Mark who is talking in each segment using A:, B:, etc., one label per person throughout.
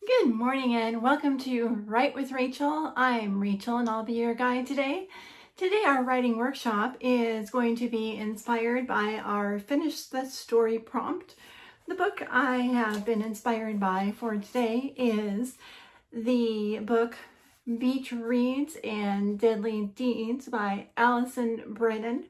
A: Good morning and welcome to Write with Rachel. I'm Rachel and I'll be your guide today. Today our writing workshop is going to be inspired by our Finish the Story prompt. The book I have been inspired by for today is the book Beach Reads and Deadly Deeds by Allison Brennan.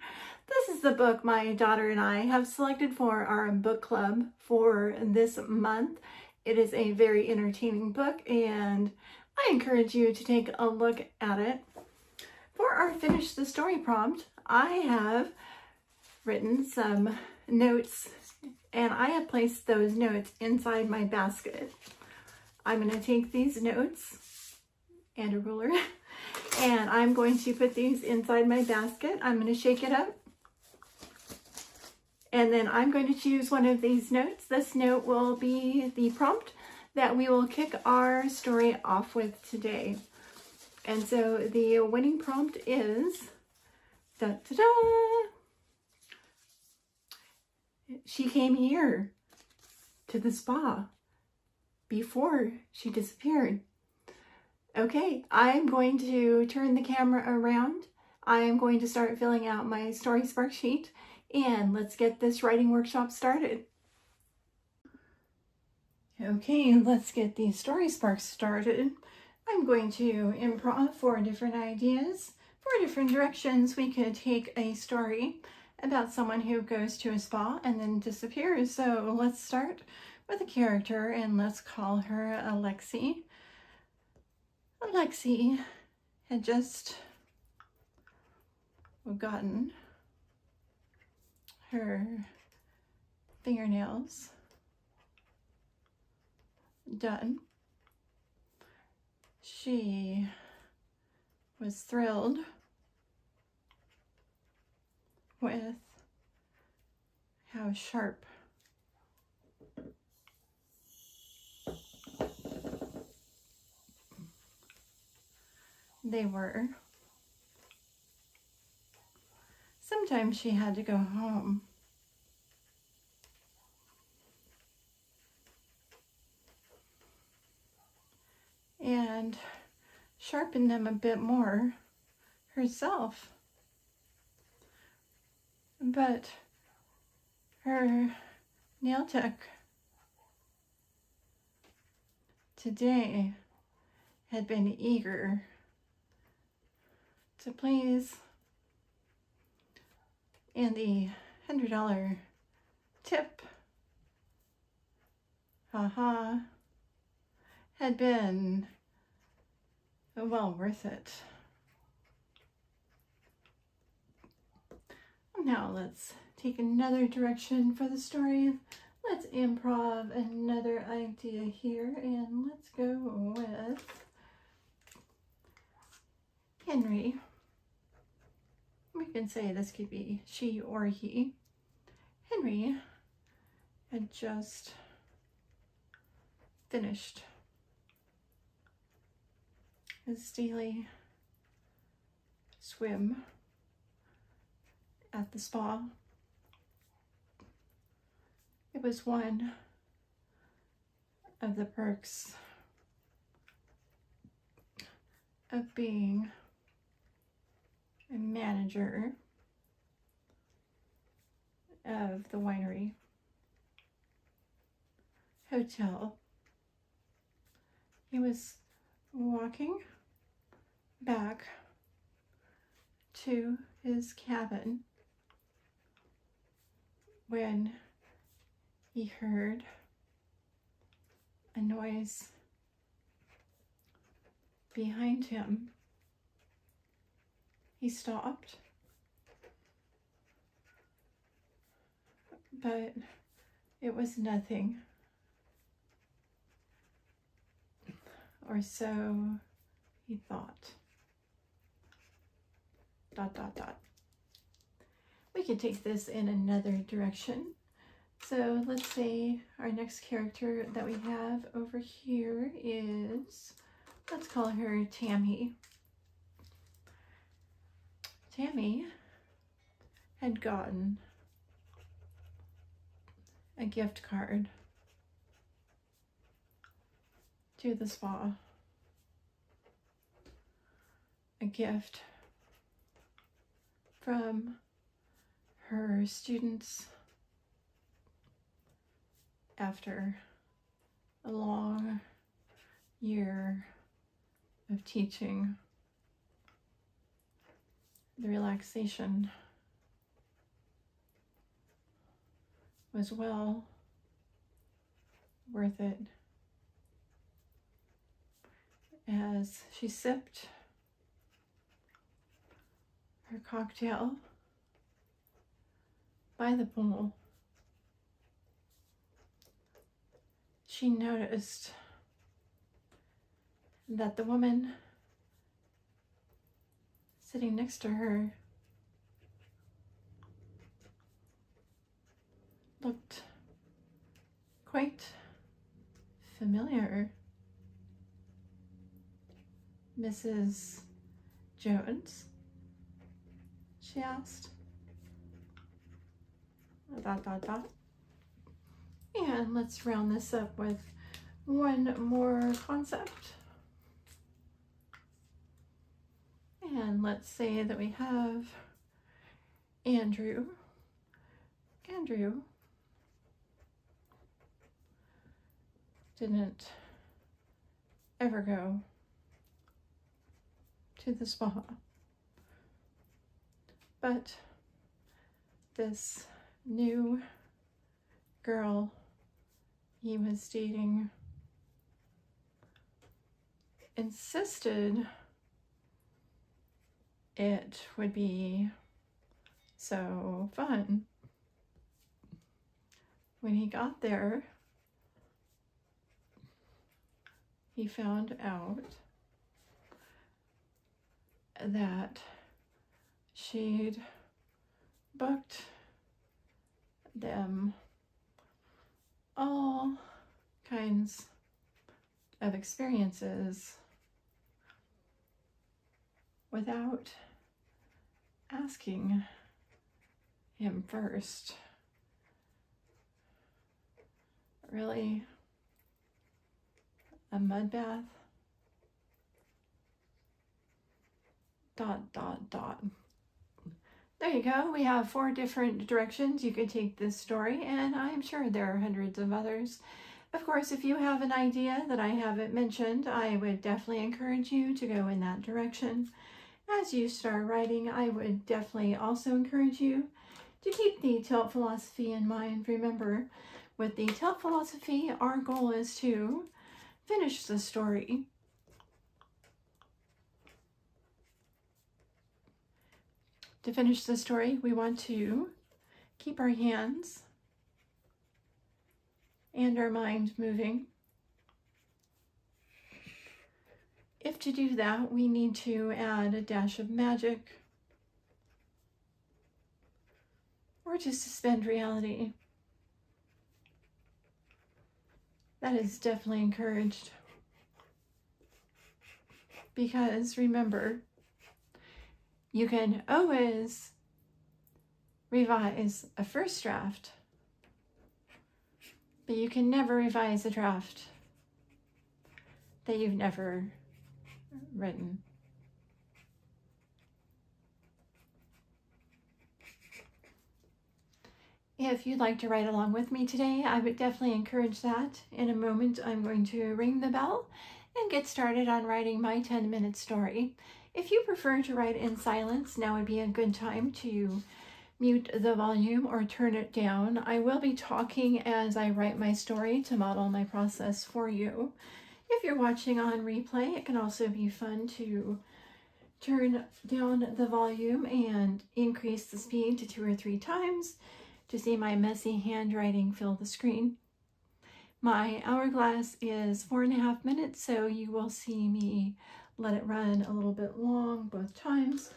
A: This is the book my daughter and I have selected for our book club for this month. It is a very entertaining book and I encourage you to take a look at it. For our Finish the Story prompt, I have written some notes and I have placed those notes inside my basket. I'm going to take these notes and a ruler and I'm going to put these inside my basket. I'm going to shake it up. And then I'm going to choose one of these notes. This note will be the prompt that we will kick our story off with today. And so the winning prompt is, da-da-da, she came here to the spa before she disappeared. Okay, I'm going to turn the camera around. I am going to start filling out my story spark sheet. And let's get this writing workshop started. Okay, let's get these story sparks started. I'm going to improv 4 different ideas, 4 different directions we could take a story about someone who goes to a spa and then disappears. So let's start with a character and let's call her Alexi. Alexi had just gotten her fingernails done. She was thrilled with how sharp they were. Sometimes she had to go home and sharpen them a bit more herself. But her nail tech today had been eager to please, and the $100 tip, had been well worth it. Now let's take another direction for the story. Let's improv another idea here and let's go with Henry. We can say this could be she or he. Henry had just finished his daily swim at the spa. It was one of the perks of being a manager of the winery hotel. He was walking back to his cabin when he heard a noise behind him. He stopped, but it was nothing, or so he thought. ... We could take this in another direction. So let's say our next character that we have over here is, let's call her Tammy. Tammy had gotten a gift card to the spa. A gift from her students after a long year of teaching. The relaxation was well worth it as she sipped her cocktail by the pool. She noticed that the woman sitting next to her looked quite familiar. Mrs. Jones? She asked. ... And let's round this up with one more concept. And let's say that we have Andrew. Andrew didn't ever go to the spa, but this new girl he was dating insisted it would be so fun. When he got there, he found out that she'd booked them all kinds of experiences without asking him first. Really? A mud bath? ... There you go. We have 4 different directions you could take this story, and I'm sure there are hundreds of others. Of course, if you have an idea that I haven't mentioned, I would definitely encourage you to go in that direction. As you start writing, I would definitely also encourage you to keep the tilt philosophy in mind. Remember, with the tilt philosophy, our goal is to finish the story. To finish the story, we want to keep our hands and our mind moving. If to do that, we need to add a dash of magic or to suspend reality. That is definitely encouraged. Because remember, you can always revise a first draft, but you can never revise a draft that you've never written. If you'd like to write along with me today, I would definitely encourage that. In a moment, I'm going to ring the bell and get started on writing my 10-minute story. If you prefer to write in silence, now would be a good time to mute the volume or turn it down. I will be talking as I write my story to model my process for you. If you're watching on replay, it can also be fun to turn down the volume and increase the speed to 2 or 3 times to see my messy handwriting fill the screen. My hourglass is 4.5 minutes, so you will see me let it run a little bit long both times.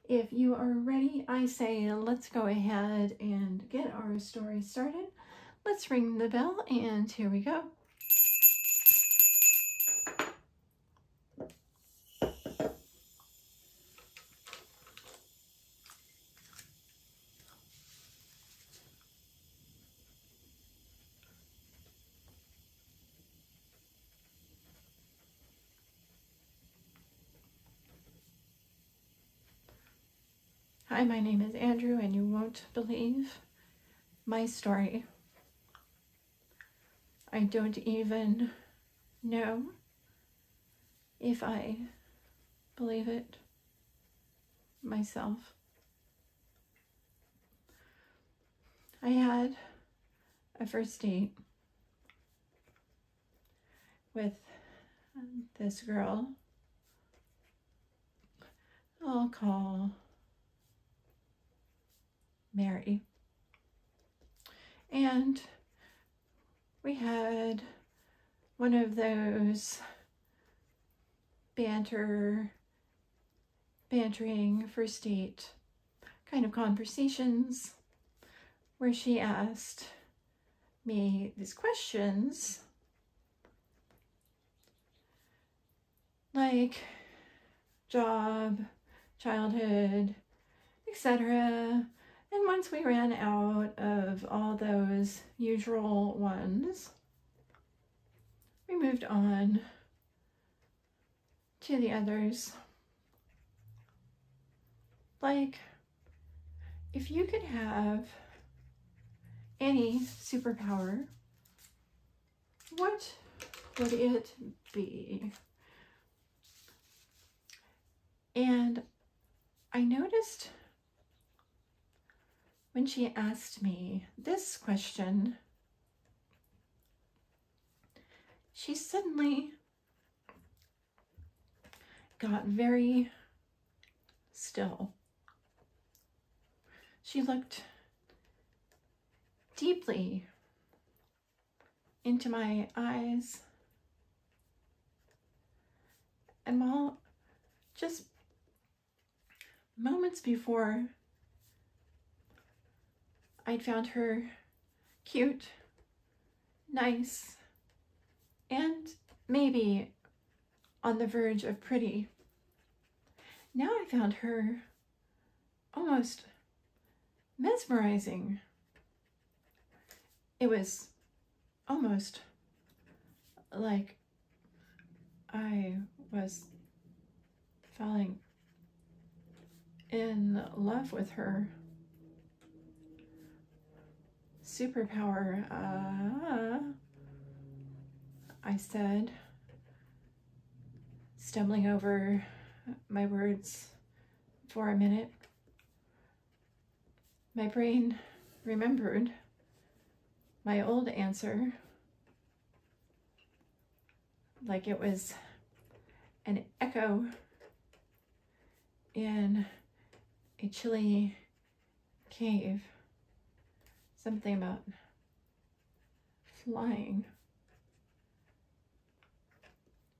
A: If you are ready, I say let's go ahead and get our story started. Let's ring the bell, and here we go. Hi, my name is Andrew, and you won't believe my story. I don't even know if I believe it myself. I had a first date with this girl I'll call Mary. And we had one of those bantering first date kind of conversations where she asked me these questions like job, childhood, etc. And once we ran out of all those usual ones, we moved on to the others. Like, if you could have any superpower, what would it be? And I noticed when she asked me this question, she suddenly got very still. She looked deeply into my eyes, and while just moments before I'd found her cute, nice, and maybe on the verge of pretty, now I found her almost mesmerizing. It was almost like I was falling in love with her. Superpower, I said, stumbling over my words for a minute. My brain remembered my old answer like it was an echo in a chilly cave. Something about flying.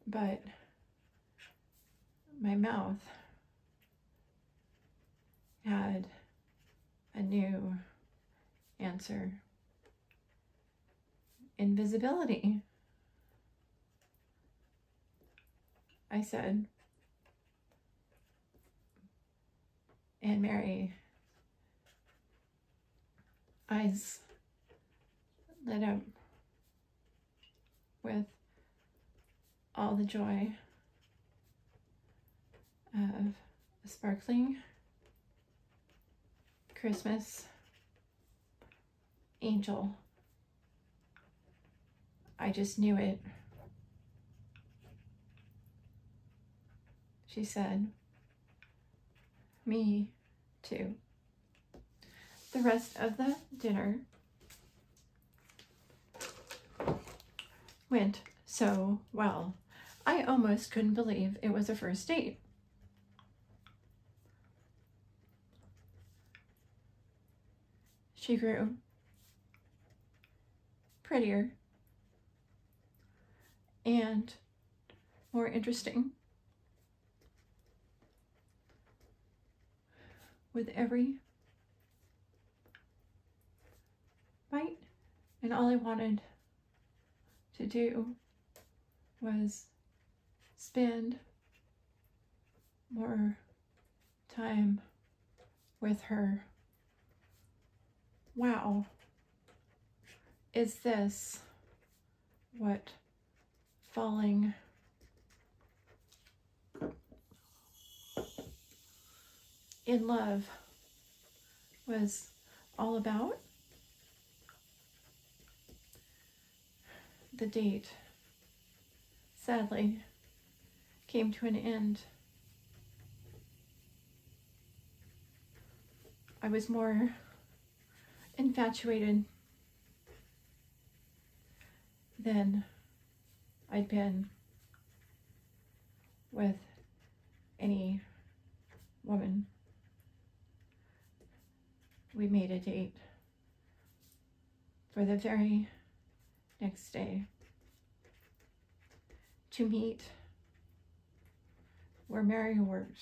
A: But my mouth had a new answer. Invisibility, I said. And Mary, eyes lit up with all the joy of a sparkling Christmas angel. I just knew it. She said, me too. The rest of the dinner went so well. I almost couldn't believe it was a first date. She grew prettier and more interesting with every bite, and all I wanted to do was spend more time with her. Wow, is this what falling in love was all about. The date sadly came to an end. I was more infatuated than I'd been with any woman. We made a date for the very next day to meet where Mary worked.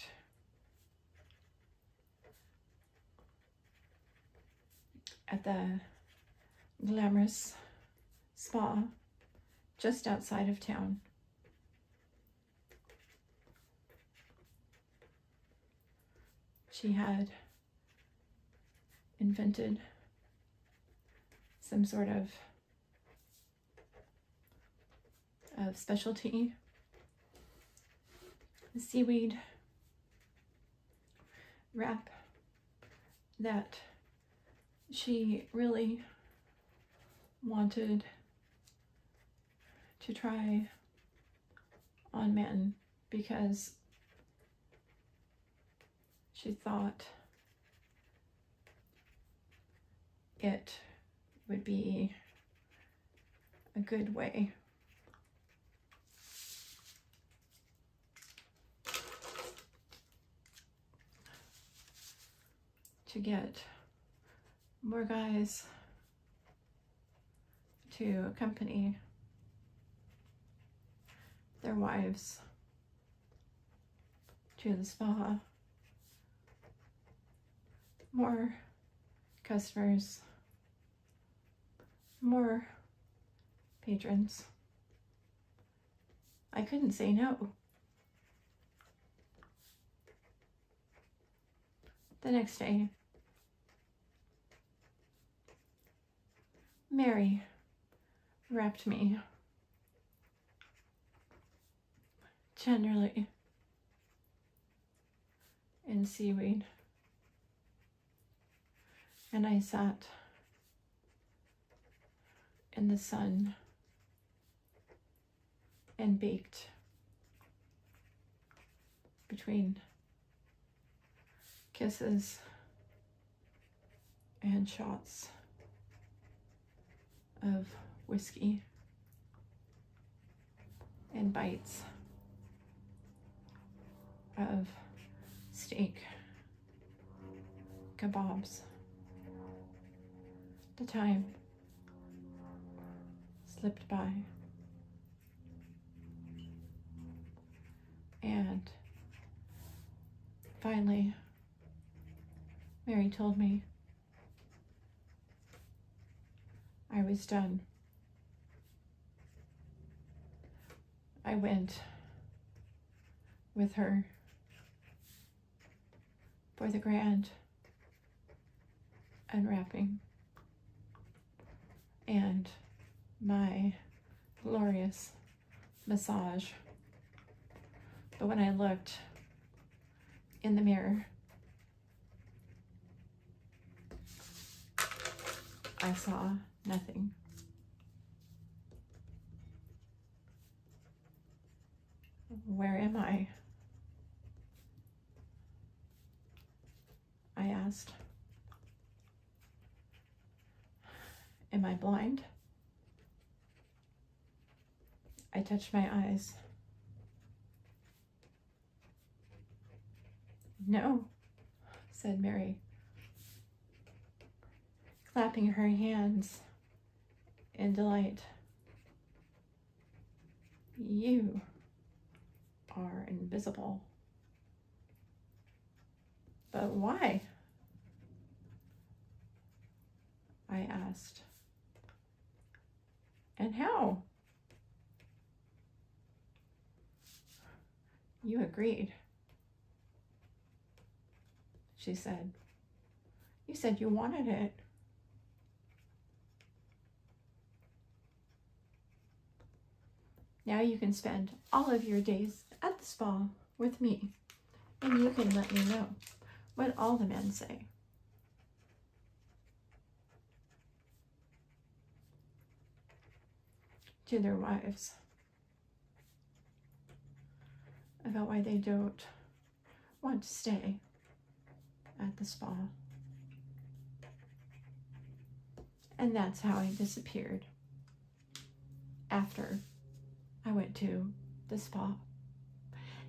A: At the glamorous spa just outside of town. She had invented some sort of specialty seaweed wrap that she really wanted to try on men because she thought it would be a good way to get more guys to accompany their wives to the spa. More customers, more patrons. I couldn't say no. The next day, Mary wrapped me tenderly in seaweed, and I sat in the sun and baked between kisses and shots of whiskey and bites of steak kebabs. The time slipped by, and finally Mary told me I was done. I went with her for the grand unwrapping and my glorious massage. But when I looked in the mirror, I saw nothing. Where am I? I asked. Am I blind? I touched my eyes. No, said Mary, clapping her hands in delight. You are invisible. But why? I asked. And how? You agreed, she said. You said you wanted it. Now you can spend all of your days at the spa with me, and you can let me know what all the men say. to their wives about why they don't want to stay at the spa. And that's how I disappeared after I went to the spa.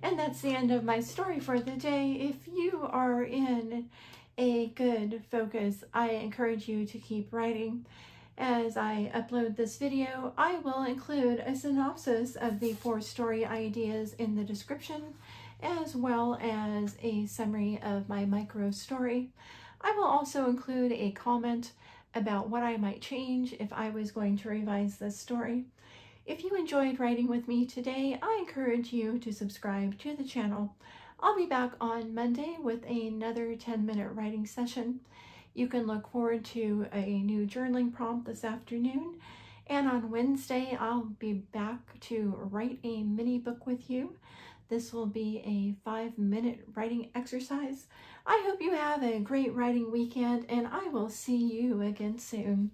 A: And that's the end of my story for the day. If you are in a good focus, I encourage you to keep writing. As I upload this video, I will include a synopsis of the 4 story ideas in the description, as well as a summary of my micro story. I will also include a comment about what I might change if I was going to revise this story. If you enjoyed writing with me today, I encourage you to subscribe to the channel. I'll be back on Monday with another 10-minute writing session. You can look forward to a new journaling prompt this afternoon. And on Wednesday, I'll be back to write a mini book with you. This will be a 5-minute writing exercise. I hope you have a great writing weekend, and I will see you again soon.